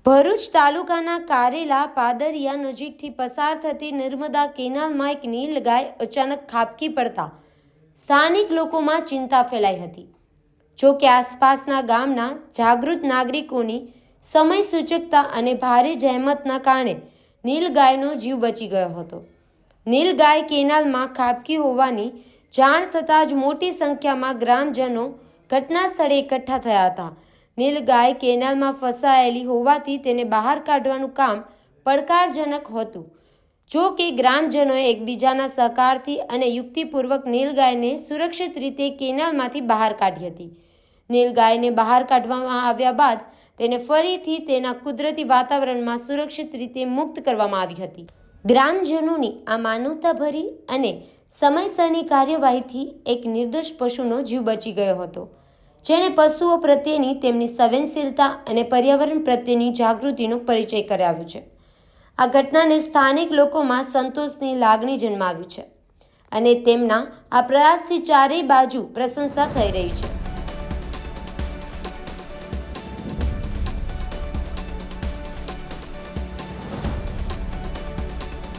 ભરૂચ તાલુકાના કારેલા પાદરિયા નજીકથી પસાર થતી નર્મદા કેનાલમાં એક નીલગાય અચાનક ખાબકી પડતા સ્થાનિક લોકોમાં ચિંતા ફેલાઈ હતી। જો કે આસપાસના ગામના જાગૃત નાગરિકોની સમય સૂચકતા અને ભારે જહેમતના કારણે નીલગાયનો જીવ બચી ગયો હતો। નીલગાય કેનાલમાં ખાબકી હોવાની જાણ થતાં જ મોટી સંખ્યામાં ગ્રામજનો ઘટના સ્થળે એકઠા થયા હતા। નીલગાય કેનાલમાં ફસાયેલી હોવાથી તેને બહાર કાઢવાનું કામ પડકારજનક હતું। જો કે ગ્રામજનોએ એકબીજાના સહકારથી અને યુક્તિપૂર્વક નીલગાયને સુરક્ષિત રીતે કેનાલમાંથી બહાર કાઢી હતી। નીલગાયને બહાર કાઢવામાં આવ્યા બાદ તેને ફરીથી તેના કુદરતી વાતાવરણમાં સુરક્ષિત રીતે મુક્ત કરવામાં આવી હતી। ગ્રામજનોની આ માનવતાભરી અને સમયસરની કાર્યવાહીથી એક નિર્દોષ પશુનો જીવ બચી ગયો હતો, જેણે પશુઓ પ્રત્યેની તેમની સંવેદનશીલતા અને પર્યાવરણ પ્રત્યેની જાગૃતિનો પરિચય કરાવ્યો છે। આ ઘટનાને સ્થાનિક લોકોમાં સંતોષની લાગણી જન્માવી છે અને તેમના આ પ્રયાસથી ચારેય બાજુ પ્રશંસા થઈ રહી છે।